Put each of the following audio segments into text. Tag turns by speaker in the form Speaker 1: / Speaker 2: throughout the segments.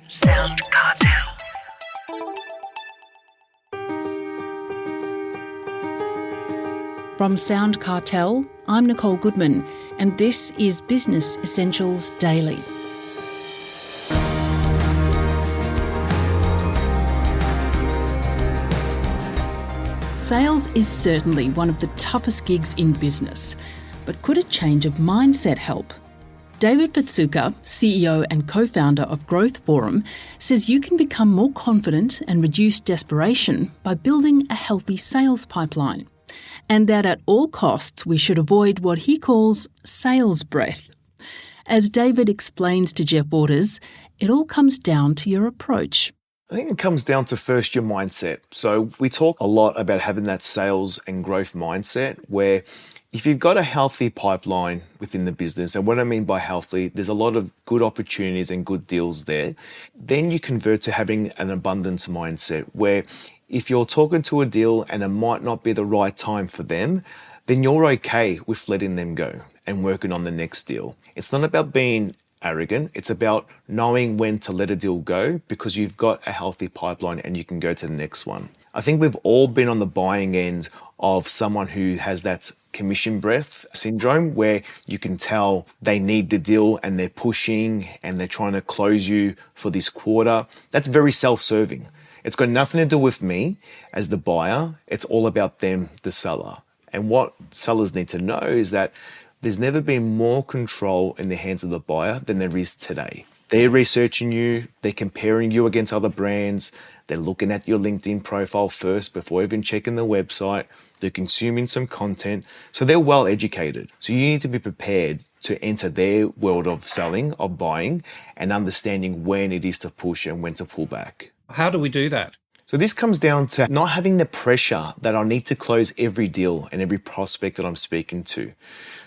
Speaker 1: SoundCartel.
Speaker 2: From SoundCartel, I'm Nicole Goodman, and this is Business Essentials Daily. Sales is certainly one of the toughest gigs in business, but could a change of mindset help? David Fastuca, CEO and co-founder of Growth Forum, says you can become more confident and reduce desperation by building a healthy sales pipeline, and that at all costs we should avoid what he calls sales breath. As David explains to Jeff Waters, it all comes down to your approach.
Speaker 3: I think it comes down to first your mindset. So we talk a lot about having that sales and growth mindset where if you've got a healthy pipeline within the business, and what I mean by healthy, there's a lot of good opportunities and good deals there, then you convert to having an abundance mindset where if you're talking to a deal and it might not be the right time for them, then you're okay with letting them go and working on the next deal. It's not about being arrogant. It's about knowing when to let a deal go because you've got a healthy pipeline and you can go to the next one. I think we've all been on the buying end of someone who has that commission breath syndrome where you can tell they need the deal and they're pushing and they're trying to close you for this quarter. That's very self-serving. It's got nothing to do with me as the buyer. It's all about them, the seller. And what sellers need to know is that there's never been more control in the hands of the buyer than there is today. They're researching you, they're comparing you against other brands, they're looking at your LinkedIn profile first before even checking the website, they're consuming some content, so they're well educated. So you need to be prepared to enter their world of selling, of buying, and understanding when it is to push and when to pull back.
Speaker 4: How do we do that?
Speaker 3: So this comes down to not having the pressure that I need to close every deal and every prospect that I'm speaking to.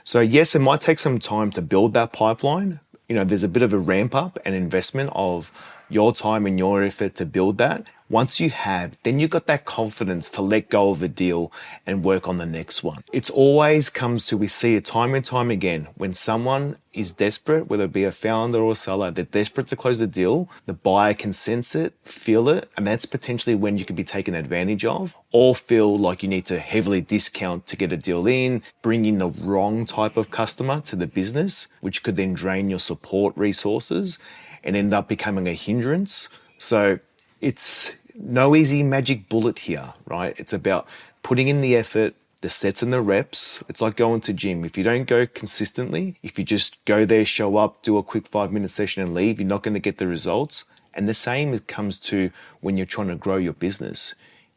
Speaker 3: So yes, it might take some time to build that pipeline. There's a bit of a ramp up and investment of your time and your effort to build that. Once you have, then you've got that confidence to let go of a deal and work on the next one. It's always comes to, we see it time and time again, when someone is desperate, whether it be a founder or a seller, they're desperate to close the deal, the buyer can sense it, feel it, and that's potentially when you could be taken advantage of, or feel like you need to heavily discount to get a deal in, bring in the wrong type of customer to the business, which could then drain your support resources and end up becoming a hindrance. So it's no easy magic bullet here, right? It's about putting in the effort, the sets and the reps. It's like going to gym. If you don't go consistently, if you just go there, show up, do a quick 5-minute session and leave, you're not going to get the results. And the same comes to when you're trying to grow your business.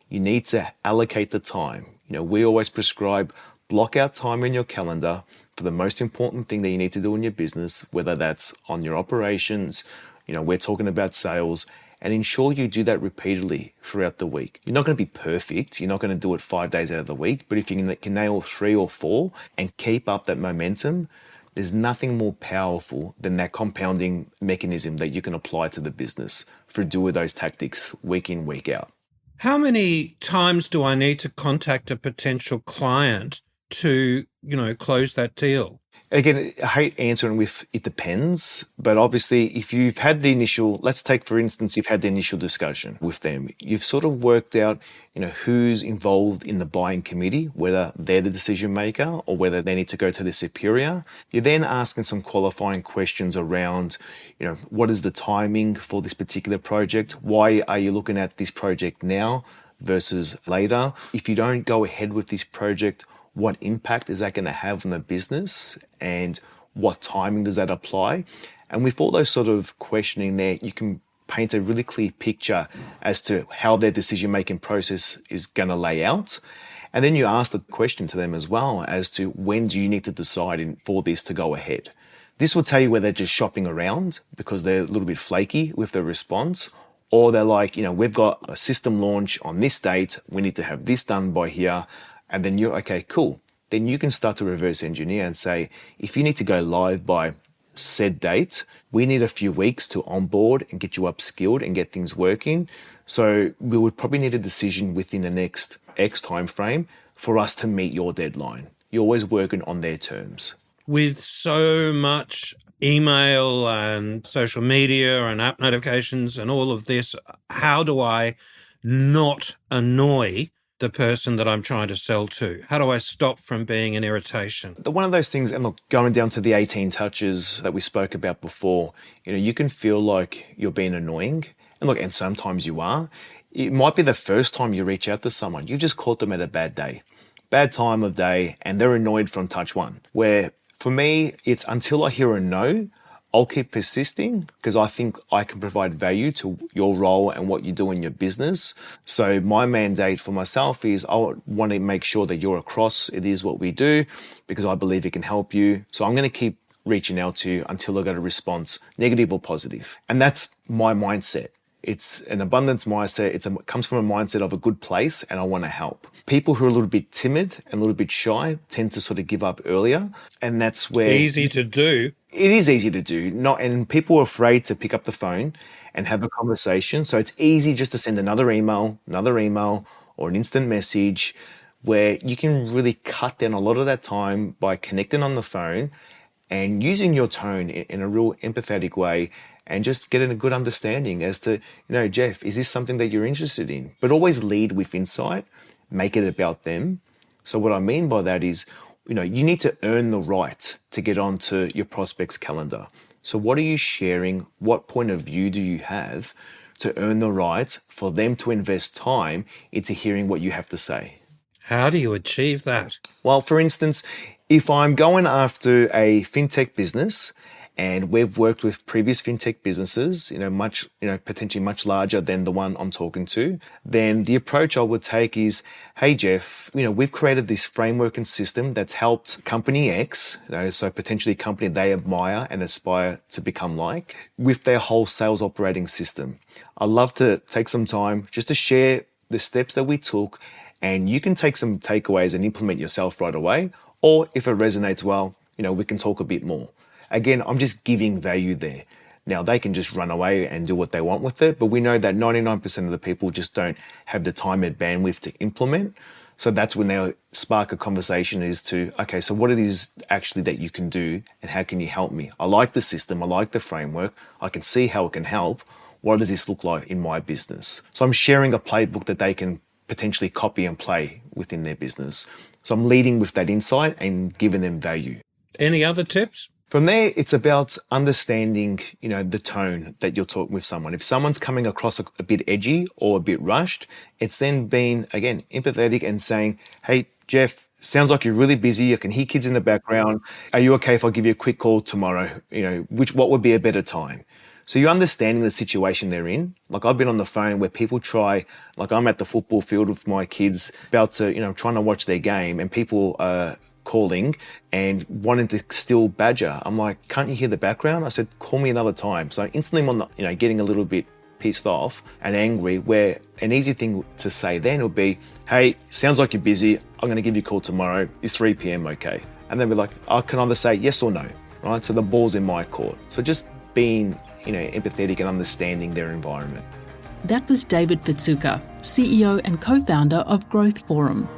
Speaker 3: You need to allocate the time. We always prescribe block out time in your calendar for the most important thing that you need to do in your business, whether that's on your operations, we're talking about sales, and ensure you do that repeatedly throughout the week. You're not going to be perfect. You're not going to do it 5 days out of the week, but if you can nail 3 or 4 and keep up that momentum, there's nothing more powerful than that compounding mechanism that you can apply to the business for doing those tactics week in, week out.
Speaker 4: How many times do I need to contact a potential client to, close that deal?
Speaker 3: Again, I hate answering with it depends, but obviously if you've had the initial, let's take for instance, you've had the initial discussion with them, you've sort of worked out, who's involved in the buying committee, whether they're the decision maker or whether they need to go to their superior. You're then asking some qualifying questions around, what is the timing for this particular project? Why are you looking at this project now versus later? If you don't go ahead with this project, what impact is that going to have on the business and what timing does that apply? And with all those sort of questioning there, you can paint a really clear picture as to how their decision-making process is going to lay out. And then you ask the question to them as well as to when do you need to decide for this to go ahead? This will tell you whether they're just shopping around because they're a little bit flaky with their response, or they're like, we've got a system launch on this date, we need to have this done by here. And then you're, okay, cool. Then you can start to reverse engineer and say, if you need to go live by said date, we need a few weeks to onboard and get you upskilled and get things working. So we would probably need a decision within the next X time frame for us to meet your deadline. You're always working on their terms.
Speaker 4: With so much email and social media and app notifications and all of this, how do I not annoy the person that I'm trying to sell to? How do I stop from being an irritation?
Speaker 3: One of those things, and look, going down to the 18 touches that we spoke about before, you can feel like you're being annoying. And look, and sometimes you are. It might be the first time you reach out to someone. You've just caught them at a bad day, bad time of day, and they're annoyed from touch one. Where for me, it's until I hear a no, I'll keep persisting because I think I can provide value to your role and what you do in your business. So my mandate for myself is I want to make sure that you're across. It is what we do because I believe it can help you. So I'm going to keep reaching out to you until I get a response, negative or positive. And that's my mindset. It's an abundance mindset. It comes from a mindset of a good place and I want to help. People who are a little bit timid and a little bit shy tend to sort of give up earlier. And that's where...
Speaker 4: Easy to do.
Speaker 3: It is easy to do. And people are afraid to pick up the phone and have a conversation. So it's easy just to send another email, or an instant message where you can really cut down a lot of that time by connecting on the phone and using your tone in a real empathetic way and just getting a good understanding as to, Jeff, is this something that you're interested in? But always lead with insight, make it about them. So what I mean by that is, you need to earn the right to get onto your prospect's calendar. So what are you sharing? What point of view do you have to earn the right for them to invest time into hearing what you have to say?
Speaker 4: How do you achieve that?
Speaker 3: Well, for instance, if I'm going after a fintech business and we've worked with previous fintech businesses, potentially much larger than the one I'm talking to, then the approach I would take is, hey, Jeff, we've created this framework and system that's helped company X, so potentially a company they admire and aspire to become like, with their whole sales operating system. I'd love to take some time just to share the steps that we took, and you can take some takeaways and implement yourself right away. Or if it resonates well, we can talk a bit more. Again, I'm just giving value there. Now, they can just run away and do what they want with it, but we know that 99% of the people just don't have the time and bandwidth to implement. So that's when they'll spark a conversation as to, okay, so what it is actually that you can do and how can you help me? I like the system, I like the framework, I can see how it can help. What does this look like in my business? So I'm sharing a playbook that they can potentially copy and play within their business. So I'm leading with that insight and giving them value.
Speaker 4: Any other tips?
Speaker 3: From there, it's about understanding, the tone that you're talking with someone. If someone's coming across a bit edgy or a bit rushed, it's then being, again, empathetic and saying, hey, Jeff, sounds like you're really busy. I can hear kids in the background. Are you okay if I give you a quick call tomorrow? What would be a better time? So you're understanding the situation they're in. Like I've been on the phone where people try, like I'm at the football field with my kids about to, trying to watch their game and people are calling and wanting to still badger. I'm like, can't you hear the background? I said, call me another time. So instantly I'm on the, getting a little bit pissed off and angry, where an easy thing to say then would be, hey, sounds like you're busy. I'm going to give you a call tomorrow. Is 3 p.m. okay? And then be like, I can either say yes or no, right? So the ball's in my court. So just being, empathetic and understanding their environment.
Speaker 2: That was David Fastuca, CEO and co-founder of Growth Forum.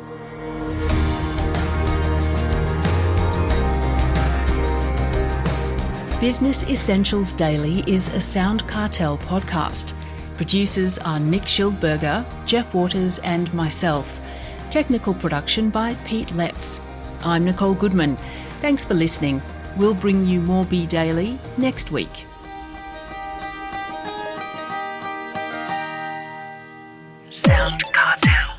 Speaker 2: Business Essentials Daily is a SoundCartel podcast. Producers are Nick Schildberger, Jeff Waters and myself. Technical production by Pete Letts. I'm Nicole Goodman. Thanks for listening. We'll bring you more Be Daily next week. SoundCartel.